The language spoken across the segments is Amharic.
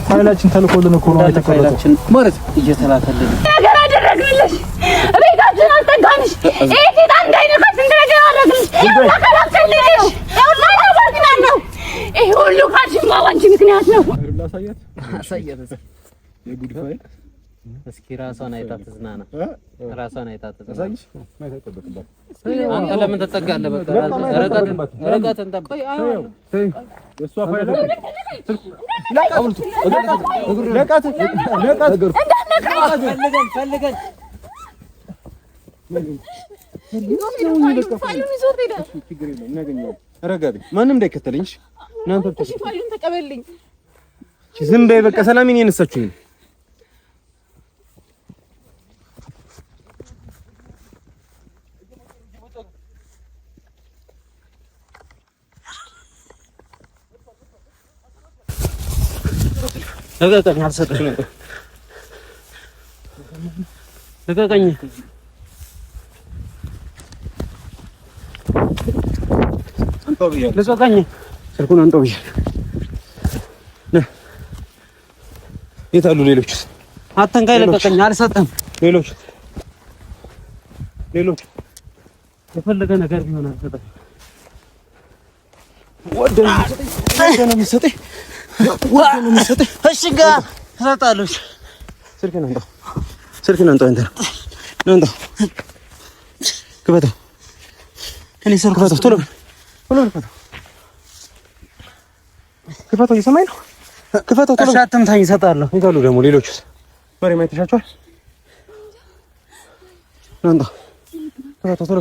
ኃይላችን ተልኮልን እኮ ነው የተቀረጸው ማለት እየተላከልን ነገር አደረግልሽ ቤታችን አስጠጋንሽ እቴ እንዳይነካስ እንደነገር አደረግልሽ ያከላከልልሽ ያውላታባክናን ነው ይሄ ሁሉ ካሽማ ባንቺ ምክንያት ነው አሳያት የጉድ ፋይል እስኪ ራሷን አይታ ትዝናና ራሷን አይታ ትዝናና አንተ ለምን ተጠጋለህ በቃ ረጋት እንጠብቅ የሷ ፋይል ለቃውልቱ ለቃት ፈልገን ማንም እንዳይከተለኝ እናንተ ፋይሉን ተቀበልኝ ዝም በይ በቃ ሰላሜን የነሳችሁኝ ለቀቀኝ አልሰጥሽም ለቀቀኝ ለቀቀኝ ስልኩን አንተው ብዬ የት አሉ ሌሎች አትንካኝ ለቀቀኝ አልሰጥም ሌሎች የፈለገ ነገር ቢሆን አልሰጥም ወደነ የሚሰጠኝ እሺ ጋር እሰጣለሁ ስልክህን አንተ ክፈተው እኔ ስልክ ክፈተው ቶሎ ክፈተው እየሰማኝ ነው ክፈተው ቶሎ አትምታኝ እሰጣለሁ ይታሉ ደግሞ ሌሎቹስ ወሬ ማይተሻቸዋል አንተ ክፈተው ቶሎ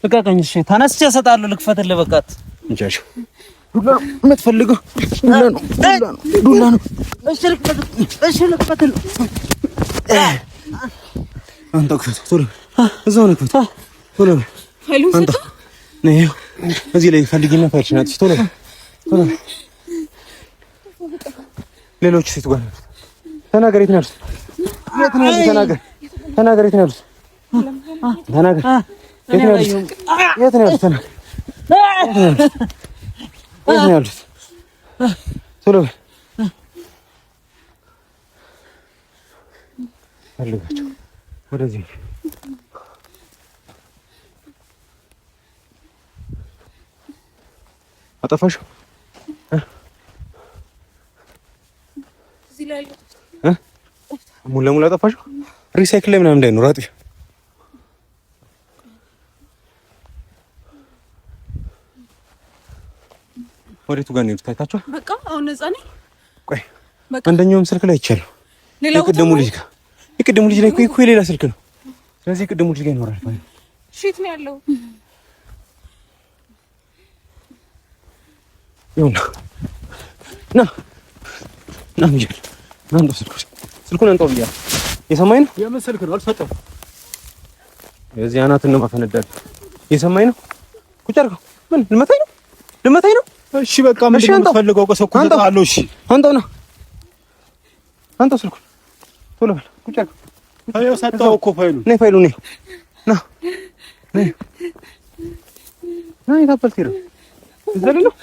ልቀቀኝ እሺ ተነስቼ እሰጣለሁ ልክፈትልህ በቃት እንጃሽ ዱላ ነው የምትፈልገው ዱላ ነው እሺ ልክፈትልህ አንተ ክፈተው ቶሎ እዛው ነው ክፈተው ቶሎ አንተ ነይ እዚህ ላይ ፈልጊና ፋይልሽን አጥፊ ቶሎ ሌሎች ሴት ጋር ተናገር የት ነው ያሉት ተናገር የት ነው ያሉት ተናገር የት ነው ያሉት ቶሎ ፈልጋቸው ወደዚህ አጠፋሽው እዚህ ላይ ሙሉ ለሙሉ አጠፋሽው ሪሳይክል ላይ ምናምን እንዳይኖር አጥፊ ወዴቱ ጋር ነው ታይታችሁ በቃ አሁን ነፃ ነኝ ቆይ አንደኛውም ስልክ ላይ ይቻላል የቅድሙ ልጅ ላይ እኮ ሌላ ስልክ ነው ስለዚህ የቅድሙ ልጅ ጋር ይኖራል ማለት ሺት ነው ያለው ይሁን ና ምንጀል አንተ ስልኩን አንተው ብያ የሰማኝ ነው የምን ስልክ ነው አልሰጠው የዚህ አናትን ነው ማፈነዳል የሰማኝ ነው ቁጭ አድርገው ምን ልመታኝ ነው እሺ በቃ ምንድን ነው የምትፈልገው ቀሰኩ ተጣለው እሺ አንተው ስልኩን ቶሎ በል ቁጭ አድርገው አየው ሰጠው እኮ ፋይሉ ነይ የታበልክ ነው እዘለ ነው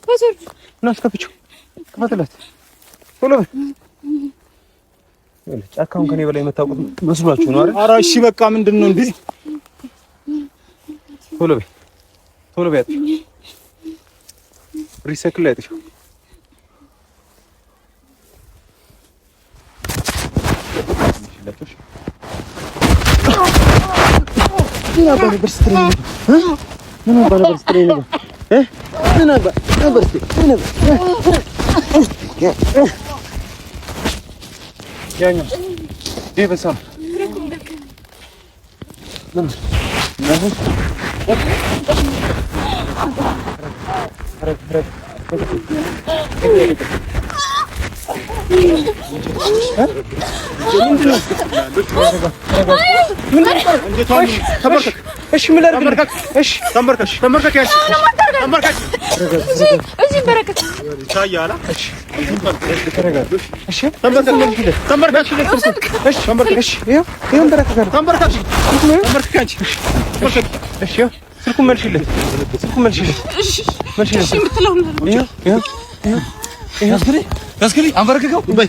ባዘር ናስከፍቹ ከፈተላት ቶሎ በል ጫካውን ከኔ በላይ የምታውቁት መስሏችሁ ነው አይደል? ኧረ እሺ በቃ ምንድነው እንዴ? ቶሎ በይ ሪሳይክል ላይ አጥሽ ምን አባለ በርስትሬ ነው ምን አባለ በርስትሬ ያኛ ይበሳ ያስከሪ አንበረከከው በይ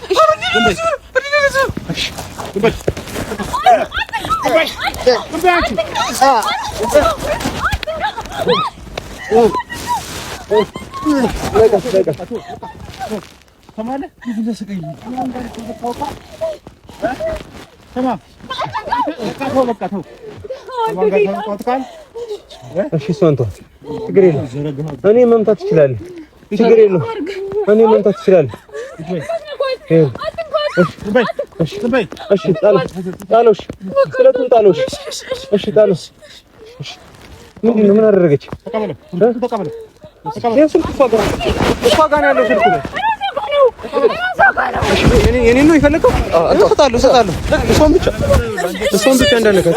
እኔ መምታት ትችላለህ። ችግር የለውም። እኔ መምታት ትችላለህ። እሺ ጣሎሽ ስለቱን ጣሎሽ። እሺ ጣሎሽ። ምንድን ነው? ምን አደረገች? የኔን ነው የፈለገው? እሰጣለሁ። እሷን ብቻ እንዳነካት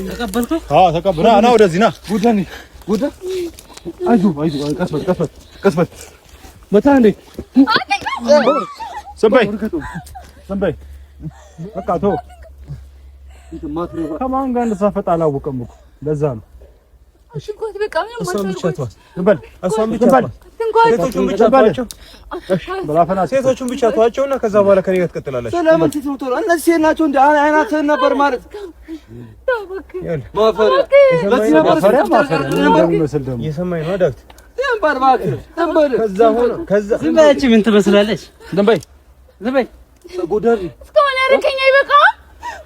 ተቀበልከው? አዎ ተቀበል። ና ወደዚህ ና። ጉዳ አይዞህ ቀስ በል መታ እንዴ ሰንበይ በቃ ተው። ከማን ጋር እንደተሳፈጠ አላወቀም እኮ ለዛ ነው። ሴቶቹን ብቻ ተዋቸውና ከዛ በኋላ ከኔ ጋር ትቀጥላለች። ስለምን ትተውተው? እነዚህ ሴት ናቸው እንደ አይናትህን ነበር ማለት የሰማኝ ነው ዳክት ዝም በይ። ምን ትመስላለች? ዝም በይ ጎዳሪ እስከሆነ ረከኛ ይበቃ።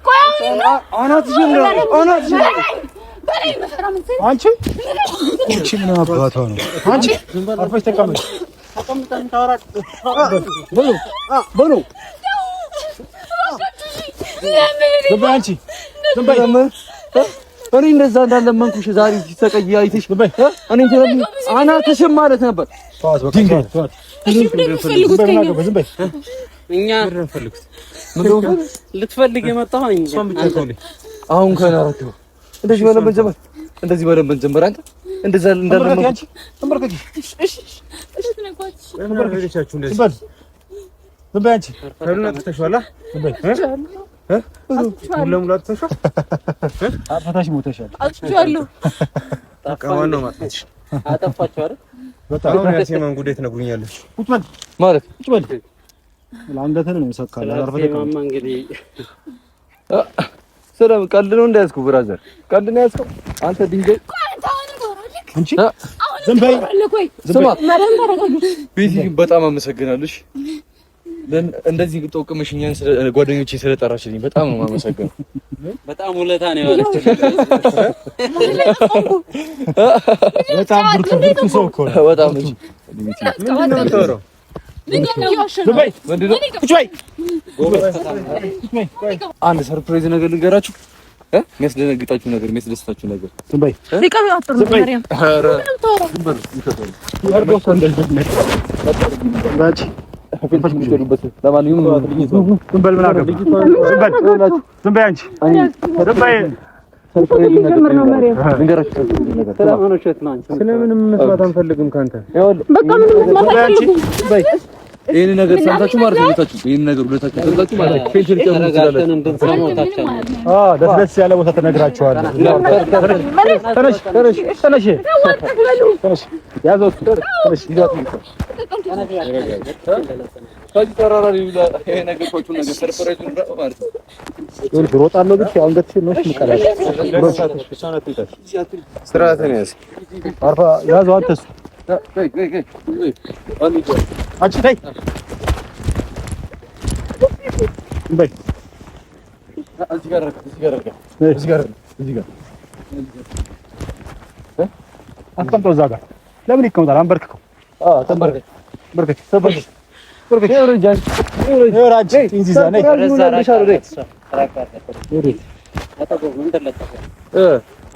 ቆይ አናትሽን አንቺ ምን አባቷ ነው? አንቺ አርፈሽ ተቀመጥ። ተቀምጠን ታወራቅ በሉ ዝም በይ አንቺ ዝም በይ። እኔ እንደዛ እንዳለመንኩሽ ዛሬ ሲሰቀይ አይተሽ እኔ እንትን አናትሽም ማለት ነበር። እኛ ልትፈልግ የመጣው አሁን ከናረከው እንደዚህ በለምን ጀመር። እንደዚህ በለምን ጀመር። አንተ እንደዛ እንዳለመንኩ አንቺ ተመርከጂ። እሺ ተመርከጂቻችሁ እንደዚህ ዝም በይ አንቺ ከሉና ተተሽዋላ ዝም በይ ለሙላት ተሻ አጥፋታሽ ሞተሻል። አጥቻለሁ። ታቀማን ነው ማጥፋትሽ። አጠፋችሁ አይደል? በጣም ነው ያሲማን ጉዴት ነግሩኛለሽ። ቁጭ በል ማለት ቁጭ በል ለአንገተን ነው ሰካለ አርፈተ ማማ እንግዲህ ሰላም ቀልድ ነው እንዳያዝኩ ብራዘር ቀልድ ነው ያዝከው አንተ ድንጋይ አንቺ ዝም በይ። ስማ ቤቲ በጣም አመሰግናለሽ። እንደዚህ ጦቅምሽኛን ጓደኞቼ ስለጠራችልኝ በጣም ነው የማመሰግነው። በጣም ውለታ ነው ያለች። በጣም ብርቱ ሰው እኮ ነው። በጣም እንጂ ምንድን ነው የምታወራው? አንድ ሰርፕራይዝ ነገር ልንገራችሁ። የሚያስደነግጣችሁ ነገር፣ የሚያስደስታችሁ ነገር ስለምንም መስማት አንፈልግም ካንተ። ይሄን ነገር ሰምታችሁ ማለት ነው። ይሄን ነገር ሁለታችሁ ሰምታችሁ ማለት ነው። ፌንት ልጨምር ይችላል። ደስ ያለ ቦታ ተነግራችኋለሁ። ተነሽ ያዘው። ተነሽ ይዛት ከዚህ ተራራ ይብላ። ይሄ ነገር ቆቹን ነገር ሰርፕራይዝ ነው ማለት ነው። ይሄን ሮጣለሁ ብቻ አንገትሽን ነው ምቀላል። ስራተን ያዝ አርፋ ያዘው። አንተስ አንቺ ተይ በይ። እዚህ ጋር አስቀምጠው። እዛ ጋር ለምን ይቀመጣል? አንበርክከው። ተንበርክክ።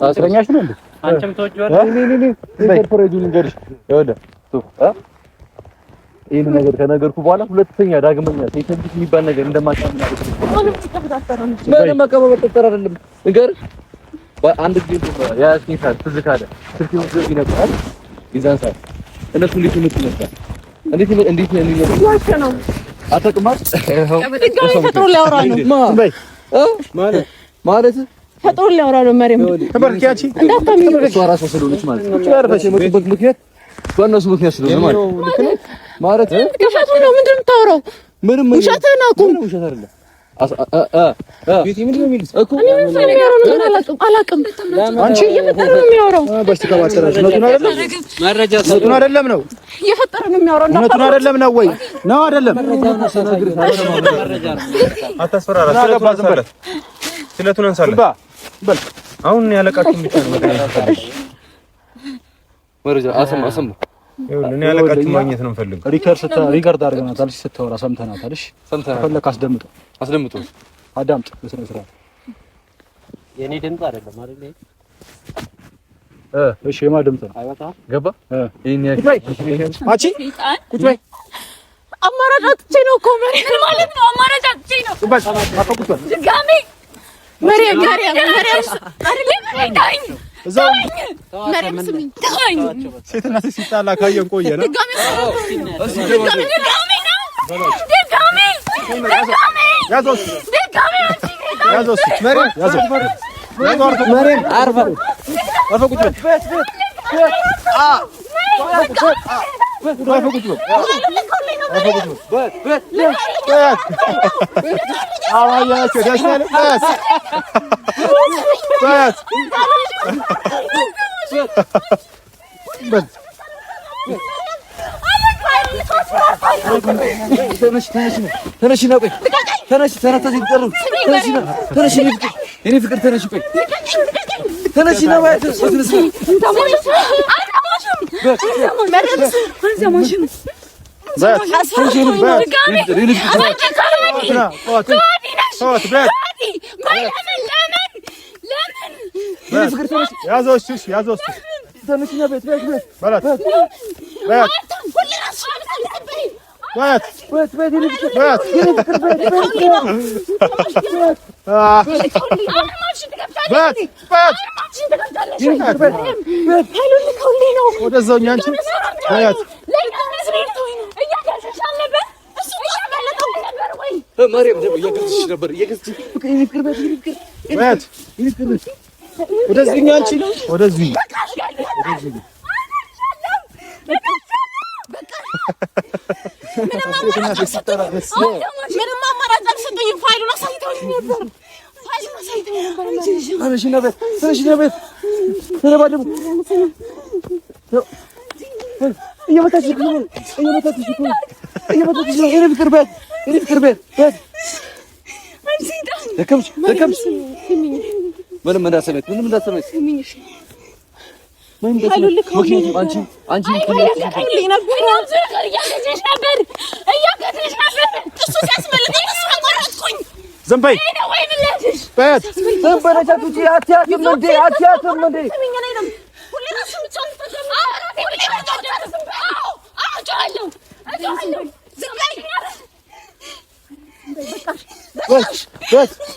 አስረኛሽ ነው እንዴ? አንቺም ተወጇል። ይሄን ነገር ከነገርኩ በኋላ ሁለተኛ ዳግመኛ ሴት ልጅ የሚባል ነገር እንደማታምና መቀበል ተጠራ አይደለም ነገር አንድ ጊዜ ያስኪን ሰዓት ትዝ ካለ ስልክ ይወስድ ይነግራል ይዛን ሰዓት እነሱ እንዴት ነበር እንዴት ነው አታውቅም ፈጥሮ ሊያወራ ነው ማለት ፈጥሮ ሊያወራ ነው መሪም ተበርኪያቺ እንዳታምኝ እሷ ራሷ ስለሆነች ማለት ነው የመጡበት ምክንያት በእነሱ ምክንያት ስለሆነ ማለት ውሸት ነው ምንድን ነው የምታወራው ምንም ውሸት ነው እኮ ውሸት አይደለም ቤት ምን ነው የሚሉት እኮ እኔ ምን ነው አላውቅም አንቺ እየፈጠረ ነው የሚያወራው በስተከባተራች ነው አይደለም መረጃ ሰጡን አይደለም ነው እየፈጠረ ነው የሚያወራው ነው አይደለም ነው ወይ ነው አይደለም አታስፈራራ ስለቱን አንሳለ በል አሁን ያለቃችሁ ብቻ ነው መረጃ አሰማ እኔ ያለቃችሁ ማግኘት ነው የምፈልገው ሪከርድ አድርገናታል ስታወራ ሰምተናታል እሺ ፈለክ አስደምጡ አዳምጥ በስነ ስርዓት የኔ ድምጽ አይደለም አይደል እሺ የማ ድምጽ ነው አይወጣ ገባ ይሄን አቺ ቁጭ በይ አማራጭ አጥቼ ነው እኮ መሪም ማለት ነው አማራጭ አጥቼ ነው ድጋሜ መሪም አይደል እዛው መሪም ስሚኝ ታኝ ሴትና ሴት ሲጣላ ካየን ቆየና ድጋሜ ያዞስ መሪም አርፈ ቁጭ በል ምንም አማራጭ አልሰጠኝም ፋይሉን አሳይተውኝ ነበር ምንም እንዳሰመት ዘንበይ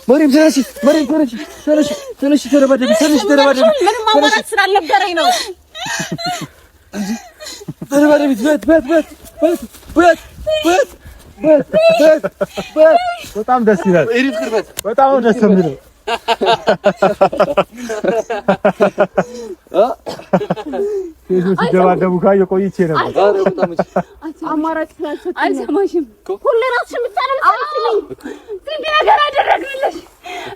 መሪም ተነሽ ተረባደብ ምንም አማራጭ ስላልነበረኝ ነው በጣም ደስ ይላል በጣም ደስ የሚለው ሲደባደቡ ካየ ቆይቼ ነበር አማራጭ ስላልሰጠኝ አልሰማሽም ሁሌ እራስሽ የምታረም አልሰማሽም ስንት ነገር አደረግንልሽ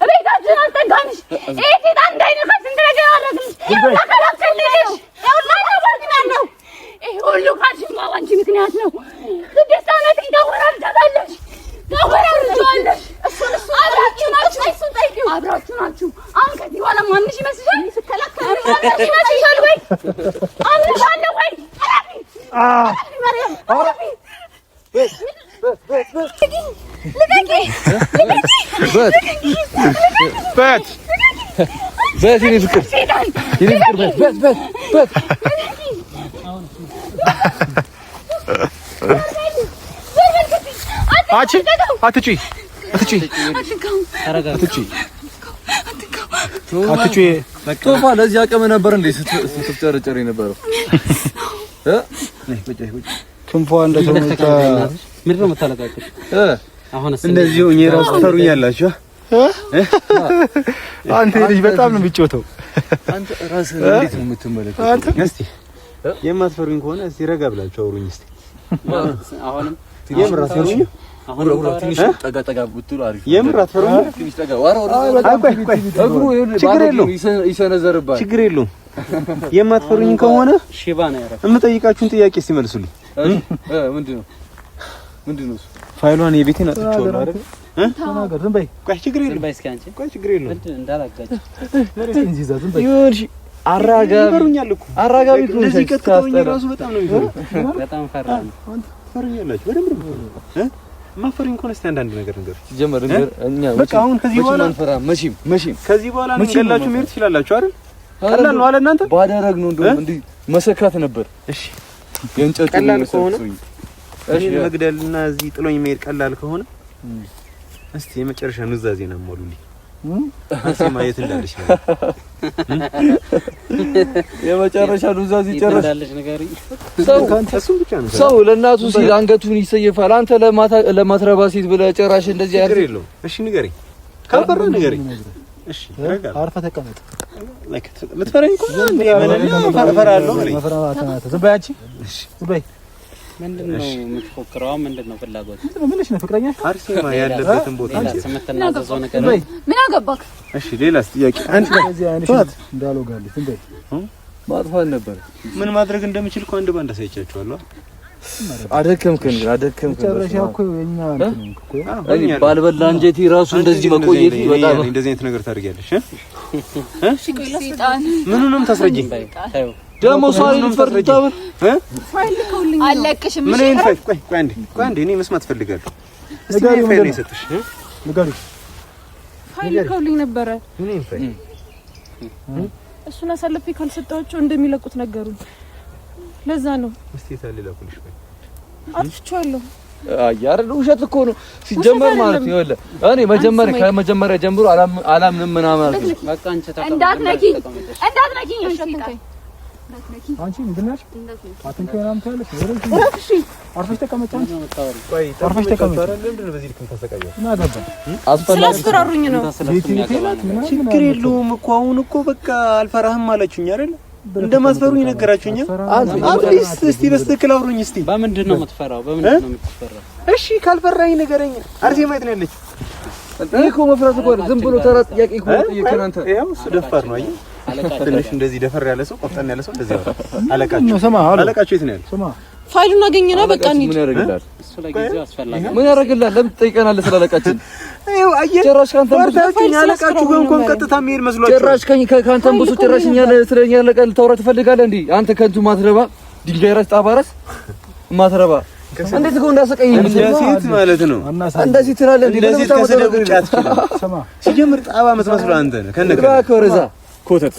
እቤታችን አስጠጋንሽ ይሄ ሴጣን እንዳይነካ ስንት ነገር አደረግንልሽ ተከላከልንልሽ ነው ይሄ ሁሉ ካልሽማ ባንቺ ምክንያት ነው 6 ዓመት ታወራርጃለሽ አብራችሁ ናችሁ አሁን ከዚህ በኋላ ማንሽ ይመስልሻል ስከላከል ማንሽ ይመስልሻል ወይ አንሻለሁ ወይ አትጪ ቶፋ ለዚህ አቀመ ነበር እንዴ ስትጨረጨር የነበረው ክንፏ እንደተመታ ምንድነው የምታለቃቅሽ? አሁን እንደዚህ ሆኜ ራስ ፈሩኛላችሁ። አንተ ልጅ በጣም ነው የሚጮተው። አንተ ራስህ እንዴት ነው የምትመለከተው? እስቲ የማትፈሩኝ ከሆነ እስቲ ረጋ ብላችሁ አውሩኝ። እስቲ አሁንም የምር አትፈሩኝ? አሁን ትንሽ ጠጋ ብትሉ አሪፍ። የምር አትፈሩኝ? ትንሽ ጠጋ እግሩ ይሰነዘርባል። ችግር የለውም። የማትፈሩኝ ከሆነ ሽባ ነው ያረፈ። የምጠይቃችሁን ጥያቄ እስቲ መልሱልኝ። ምንድነው ፋይሏን የቤቴን አጥቼዋለሁ አይደል? ተናገር። ዝም በይ። ቆይ ችግር የለውም። ዝም በይ እስኪ አንቺ። ቆይ ችግር የለውም። እንዳላጋጭ ዝም በይ። አራጋቢ እንደዚህ ከተውኝ ራሱ በጣም ነው የሚፈሩ። በጣም ፈራ ነው። ፈሩኛላችሁ በደንብ ነው። ማፈሩኝ ከሆነ እስቲ አንዳንድ ነገር ንገር። ጀመር እንገር እኛ በቃ አሁን ከዚህ በኋላ አንፈራ። መቼም ከዚህ በኋላ እንገላችሁ መሄድ ትችላላችሁ አይደል? ቀላል ነው አለ እናንተ ባደረግ ነው እንደውም እንዲህ መሰካት ነበር። እሺ የእንጨት ቀላል ከሆነ እሺ መግደልና እዚህ ጥሎኝ መሄድ ቀላል ከሆነ እስቲ የመጨረሻ ኑዛዜና ሞሉልኝ። አንቺ ማየት እንዳለሽ ነው የመጨረሻ ኑዛዜ ጨረሽ ነገሪ። ሰው ለእናቱ ሲል አንገቱን ይሰየፋል። አንተ ለማትረባ ሴት ብለህ ጭራሽ እንደዚህ አይደለም። እሺ ንገረኝ፣ ካልፈራ ንገረኝ። እሺ አርፈህ ተቀመጥ። ምትፈራኝ እኮ እንዴ ማለት ፈራለሁ ማለት ዝም በይ አንቺ። እሺ ዝም በይ። ምንድነው የምትፎክረው? ምንድነው ፍላጎት? ምንሽ ነው ፍቅረኛ? አርሴማ ያለበትን ቦታ ስምትናዘዘው ነገር ምን አገባክ? እሺ ሌላስ ጥያቄ? አንቺ እንዳልወጋልኝ ዝም በይ። ማጥፋት ነበር። ምን ማድረግ እንደምችል እኮ አንድ ባንድ አሳይቻችኋለሁ። አደከምከን ጨረሻ እኮ የኛ እኛ ባልበላ እንጀቴ ራሱ እንደዚህ መቆየት በጣም እንደዚህ አይነት ነገር ታደርጊያለሽ ምኑንም ታስረጂኝ ደግሞ ሷሪ ፈርታው ፋይል ልከውልኝ አለቅሽም። ምን ይንፈት? ቆይ አንዴ እኔ መስማት ፈልጋለሁ። እስቲ ፋይል ይሰጥሽ ንገሪ። ፋይል ልከውልኝ ነበረ። ምን ይንፈት? እሱን አሳልፌ ካልሰጣቸው እንደሚለቁት ነገሩኝ። ለዛ ነው እስቲ ታልላኩልሽ። ቆይ አጥፍቻለሁ። አያረ ውሸት እኮ ነው ሲጀመር ማለት ነው። ይኸውልህ እኔ ከመጀመሪያ ጀምሮ አላምንም ምናምን አልኩኝ። በቃ አንቺ ተቀመጥ። እንዳትነኪኝ አንቺ ምንድን ነሽ? አትንከና ምታለሽ ወረሽ አርፈሽ ተቀመጭ። ቆይ አርፈሽ ተቀመጭ። ለምንድን ነው በዚህ ልክ ተሰቃየው? እና ገባ ስላስፈራሩኝ ነው። ችግር የለውም እኮ አሁን እኮ በቃ አልፈራህም አላችሁኝ አይደል? እንደማትፈሩኝ ነገራችሁኝ። አትሊስት እስቲ በስተክል አውሩኝ እስቲ። በምንድን ነው የምትፈራው? በምንድን ነው የምትፈራው? እሺ ካልፈራኝ ንገረኝ። አርሴማ የት ነው ያለች? እኮ መፍራት እኮ ዝም ብሎ ተራ ጥያቄ እኮ ጠየቀን። አንተ ያው እሱ ደፋር ነው። አየህ ትንሽ እንደዚህ ደፈር ያለ ሰው ቆፍጠን ያለ ሰው እንደዚህ አለቃችሁ አለቃችሁ የት ነው ያለው? ስማ ፋይሉን አገኘና በቃ እንሂድ። ምን ያደርግላል? እሱ ለጊዜው አስፈላጊ ምን ያደርግላል? ለምን ትጠይቀናለህ ስላለቃችን? ይኸው አየህ ጭራሽ ካንተ ወርታችሁ አለቃችሁ ጋር እንኳን ቀጥታ መሄድ መስሏችሁ ጭራሽ ካንተም ብዙ ጭራሽ እኛ ስለኛ አለቃ ልታወራ ትፈልጋለህ እንዴ? አንተ ከንቱ ማትረባ ድንጋይ ራስ ጣባራስ ማትረባ እንዴት ነው እንዳሰቀኝ ሴት ማለት ነው። እንደዚህ ትላለህ እንዴ? ለዚህ ከሰደብ ውጭ አትችልም። ስማ ሲጀምር ጣባ የምትመስለው አንተ ነህ። ከነገር ከወረዛ ኮተት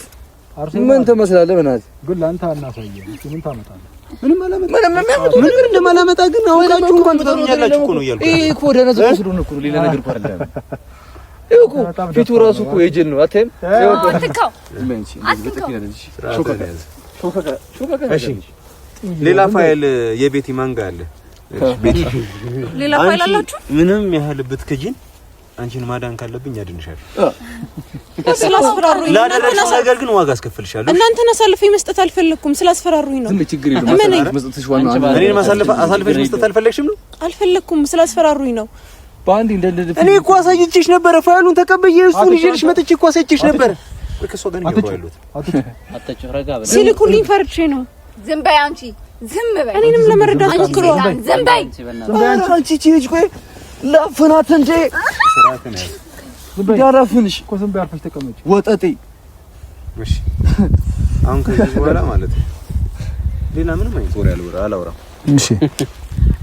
ምን ትመስላለህ? በእናትህ ግን ላንተ አናሳየህ። ምን ታመጣለህ? ምንም ነገር እንደማላመጣ ግን አውቃችሁ እንኳን ትጠሩኛላችሁ እኮ ነው እያልኩ። ይሄ እኮ ደነዘ ስለሆነ እኮ ሌላ ነገር እኮ አይደለም። ይሄ እኮ ፊቱ ራሱ እኮ የጅል ነው። አትይም? አትካው እሺ ሌላ ፋይል የቤቲ ማንጋ አለ። ቤቲ ሌላ ፋይል አላችሁ? ምንም ያህል ብትከጂን አንቺን ማዳን ካለብኝ አድንሻለሁ። ስላስፈራሩኝ ላደረግሽ ነገር ግን ዋጋ አስከፍልሻለሁ። እናንተን አሳልፌ መስጠት አልፈለኩም። ስላስፈራሩኝ ነው። ዝም ችግር የለም። መስጠትሽ ዋና እኔን አሳልፈሽ መስጠት አልፈለግሽም ነው? አልፈለኩም። ስላስፈራሩኝ ነው። ባንዲ እንደልድ እኔ እኮ አሳይቼሽ ነበር። ፋይሉን ተቀበየ እሱን ይዤልሽ መጥቼ እኮ አሳይቼሽ ነበር። ከሷ ጋር ነው ያሉት። አትጭረጋ በለ ሲልኩልኝ ፈርቼ ነው። ዝም በይ አንቺ፣ ዝም በይ። እኔንም ለመረዳት ሞክሮ። ዝም በይ አንቺ ልጅ ቆይ ለፍናት እንጂ ስራትን ያዝ። ያላፍንሽ እኮ ዝም በይ አርፈሽ ተቀመጪ። ወጠጤ እሺ አሁን ከዚህ በኋላ ማለት ነው ሌላ ምንም አይነት ወሬ አላወራም። እሺ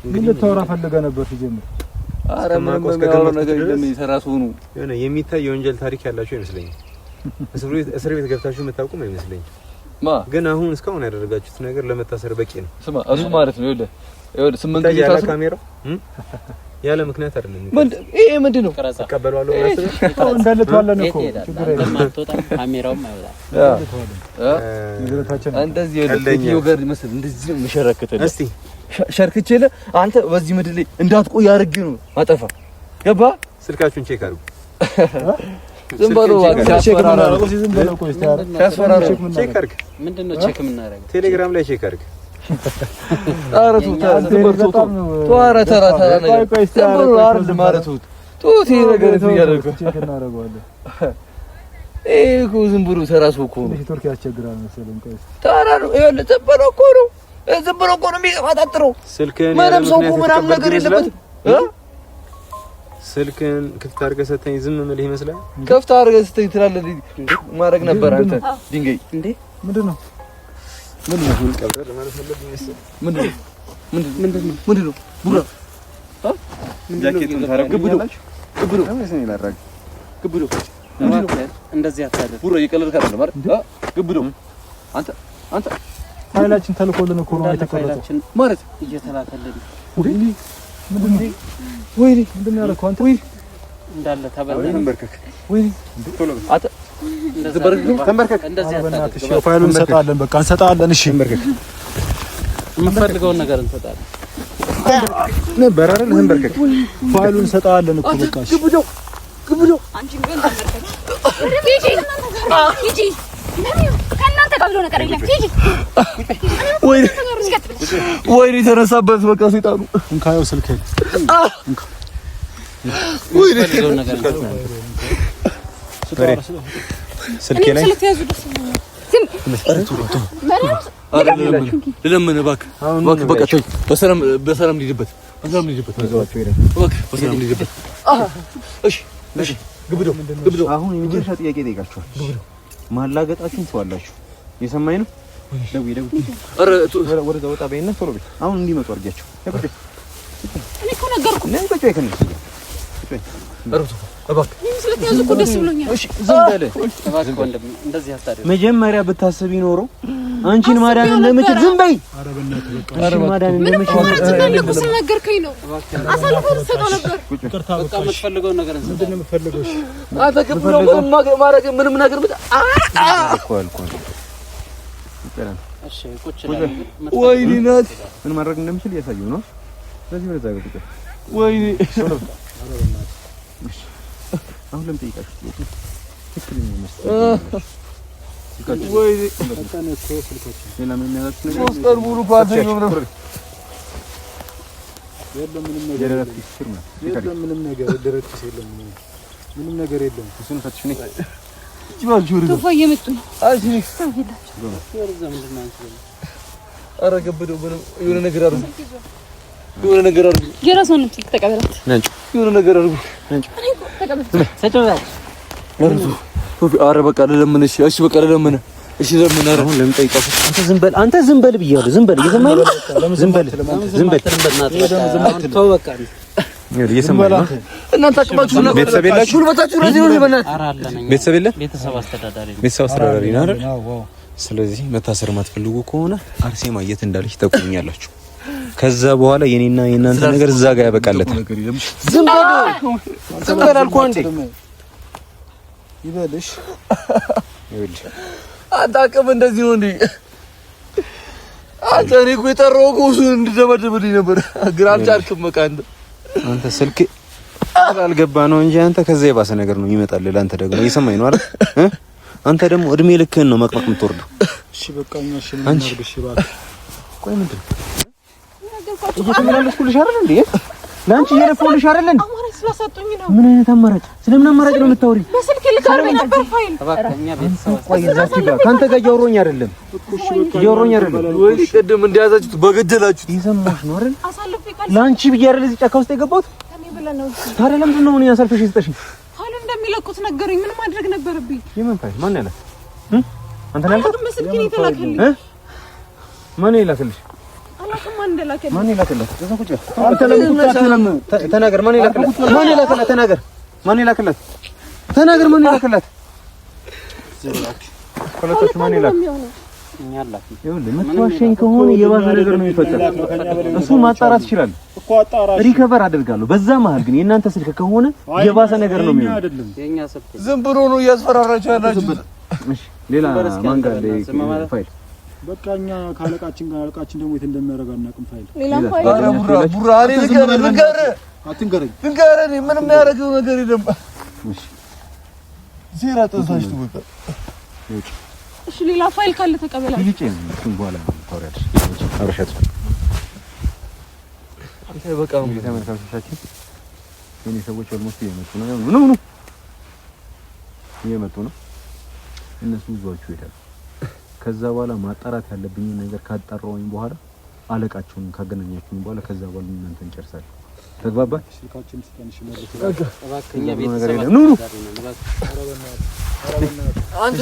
ምን ልታወራ ፈልገህ ነበር ሲጀምር? ኧረ ምንም ነገር የለም። የሰራሱ ነው የሆነ የሚታይ የወንጀል ታሪክ ያላችሁ አይመስለኝም። እስር ቤት ገብታችሁ የምታውቁም አይመስለኝም። ግን አሁን እስካሁን ያደረጋችሁት ነገር ለመታሰር በቂ ነው። ስማ እሱ ማለት ነው ይኸውልህ 8 ጊዜ ታስሮ ካሜራው ያለ ምክንያት አይደለም። ይሄ ምንድነው? ተቀበሏለሁ ማለት ነው። እንዳለ ተዋለን እኮ ችግር የለም። ካሜራውም አይወጣም። እንደዚህ የቪዲዮ ጋር መስል እንደዚህ ነው መሸረከተልህ። እስቲ ሸርክቼለ አንተ በዚህ ምድር ላይ እንዳትቆይ አድርጌ ነው አጠፋ። ገባ? ስልካችሁን ቼክ አድርጉ። ዝም በለው ሲያስፈራራው ዝም በለው። ቆይ ሲያስፈራራው ቼክ አድርግ። ምንድነው ቼክ የምናደርገው? ቴሌግራም ላይ ቼክ አድርግ። አረቱ ተዘበርቶ ተዋራተራ ነገር ያደርገው ቼክ እናደርገዋለን። እኮ ዝም ብሎ ተራሱ እኮ ነው። ኔትወርክ ያስቸግራል መሰለኝ። ቆይ ታራሩ ይኸውልህ ዝም ብሎ እኮ ነው የሚቀባጣጥረው። ስልክህን ምንም ሰው እኮ ምናምን ነገር የለበትም። ስልክህን ክፍት አድርገህ ሰተኝ ዝም ምልህ ይመስላል። ክፍት አድርገህ ስትይ ትላለህ ማድረግ ነበር አንተ ድንጋይ እንዴ ምንድነው ሁሉ ቀብረር ማለት ፈለግ ነው። ምንድነው ቡራ ጃኬቱን ታረግብኛላችሁ። ግብሩ እንደዚህ አታደርግ ቡራ እየቀለድክ አይደለም ማለት ግብሩ አንተ ፋይላችን ተልኮልን እኮ ነው የተቀረጸው ማለት እየተላከልን ወይኔ ምንድነው ያደረከው አንተ? ወይኔ እንዳለ ተበላን። ተንበርከክ ወይኔ አተ ተንበርከክ። እንደዚህ አታደርግ። ፋይሉን እንሰጣለን። በቃ እንሰጣለን። እሺ ተንበርከክ። የምፈልገውን ነገር እንሰጣለን ነበር አይደል? ተንበርከክ። ፋይሉን እንሰጣለን እኮ በቃ። እሺ ግብዶ አንቺ ግን ተንበርከክ። ሂጂ ከእናንተ ጋር ብሎ ነገር የለም። ሂጂ ወይኔ ተነሳበት በቃ ሰይጣኑ። እንካየው ስልክ ወይኔ ስልኬ ላይ ለምን እባክህ በቃ ተው። በሰላም ልሂድበት። እሺ ግብዶ አሁን የመጨረሻ ጥያቄ ጠይቃችኋል። ማላገጣችሁን ተዋላችሁ። የሰማኝ ነው። ደውይ ኧረ ወደ ወጣ በይና ቶሎ በይ። አሁን እንዲመጡ አድርጊያቸው። እኔ እኮ ነገርኩ። መጀመሪያ ብታስቢ ኖሮ አንቺን ማዳን እንደምችል ዝም በይ። ማዳን እንደምችል ስለነገርከኝ ነው። አሳልፈው ተሰጠው ነበር። በቃ የምትፈልገው ነገር ምንድን ነው የምትፈልገው? እሺ አንተ ግብሎ ማድረግ ምንም ነገር እሺ ቁጭ ላይ ወይኔ ናት ምን ማድረግ እንደምችል እያሳየሁ ነው። ስለዚህ ወደዛ ገብቶ ወይኔ አሁን ለምን ጠይቃችሁ ትክክለኛ መስጠት ወይኔ ሌላ ምን ያላችሁ ነገር ሶስት ቀን ሙሉ ጓደኛው ነው የለም ምንም ነገር የለም። እሱን ፈትሽ ነኝ ቶፋ እየመጡ ነው። ኧረ ገብደው የሆነ ነገር አድርጉ። የራሷን ስልክ ተቀበላት። የሆነ ነገር አድርጉ። ኧረ በቃ ለምን? እሺ በቃ ለምን? እሺ ለምን? ኧረ አሁን ለምን ጠይቃችሁ? አንተ ዝም በል ብያለሁ። ዝም በል እየሰማኝ ነው። ዝም በል ተው በቃ እየሰማኝ ነው። እናንተ አቅማችሁ ነው። ቤተሰብ የላችሁ? ጉልበታችሁ ለዚህ ነው። በእናትህ ኧረ አለን እኛ ቤተሰብ የለ? ቤተሰብ አስተዳዳሪ ነው አይደል? ስለዚህ መታሰር ማትፈልጉ ከሆነ አርሴማ የት እንዳለች ተቆኛላችሁ። ከዛ በኋላ የኔና የናንተ ነገር እዛ ጋር ያበቃለት። ዝም በል አልኩህ እንዴ ይበልሽ። ይኸውልሽ አንተ አቅም እንደዚህ ነው እንዴ? አንተ እኔ እኮ የጠራው እኮ እሱን እንድደበድብልኝ ነበር፣ ግን አልቻልክም። በቃ አንተ ስልክ አልገባ ነው እንጂ አንተ ከዛ የባሰ ነገር ነው ይመጣልህ። አንተ ደግሞ እየሰማኝ ነው አይደል? አንተ ደግሞ እድሜ ልክህን ነው መቅመቅ የምትወርደው። እሺ በቃ እኛ እሺ ምን እናድርግ? እሺ እባክህ ቆይ ምንድን ነው እየተመላለስኩልሽ አይደል እንዴ? ለአንቺ እየለፈውልሽ አይደል እንዴ? አማራጭ ስላሳጡኝ ነው። ምን አይነት አማራጭ? ስለምን አማራጭ ነው የምታወሪው? በስልክ ልካርበኝ ነበር ፋይል። እኛ ቤተሰብ ቆይ እዛች ጋር ካንተ ጋር እያወራሁኝ አይደለም ወይ ቅድም እንደያዛችሁት በገደላችሁት እየሰማሽ ነው አይደል? አሳልፌ ካል ለአንቺ ብዬሽ አይደል እዚህ ጫካ ውስጥ የገባሁት? ከኔ ብለህ ነው። ታዲያ ለምንድን ነው እኔ አሳልፈሽ የሰጠሽኝ? ፋይል እንደሚለቁት ነገሩኝ። ምን ማድረግ ነበረብኝ? የምን ፋይል? ማን ያላት? አንተ ነህ ያልከው? በስልክ ነው የተላከልኝ። ማን ይላክልሽ? አላውቅም ማን እንደላከልኝ። ማን ይላክላት? አንተ ለምን ተናገር። ማን ይላክላት? ማን ይላክላት? ተናገር። ማን ይላክላት? ተናገር። ማን ይላክላት? ሁለቶች ማን ይላክ? ይኸውልህ የምትዋሸኝ ከሆነ የባሰ ነገር ነው የሚፈጠረው። እሱ ማጣራት ይችላል እኮ አጣራሽ ሪከቨር አደርጋለሁ። በዛ መሀል ግን የእናንተ ስልክ ከሆነ የባሰ ነገር ነው የሚሆነው። ዝም ብሎ ነው እያስፈራራችሁ ያላችሁ። እሺ ሌላ ማን ጋር ፋይል በቃ እኛ ካለቃችን ጋር አለቃችን ደግሞ የት እንደሚያደርግ አናውቅም። ፋይል ሌላ ፋይል ቡራ አለ አትንገረኝ ምንም ያደርገው ነገር የለም። እሺ ዜራ ተሳሽቱ በቃ እሺ ሌላ ፋይል ካለ ተቀበላችሁ። ይጭ ነው እሱን በኋላ ታወራለሽ። አብረሻት አንተ በቃ ነው ተመልካቾቻችን የኔ ሰዎች ኦልሞስት እየመጡ ነው። እየመጡ ነው። እነሱ ይዟችሁ ይሄዳሉ። ከዛ በኋላ ማጣራት ያለብኝ ነገር ካጣራውኝ በኋላ አለቃቸውን ካገናኛችሁኝ በኋላ ከዛ በኋላ እናንተ እንጨርሳለን። ተግባባን? ስልካችን ስጠንሽ ማለት እባክህ እኛ ቤተሰብ ኑ አንተ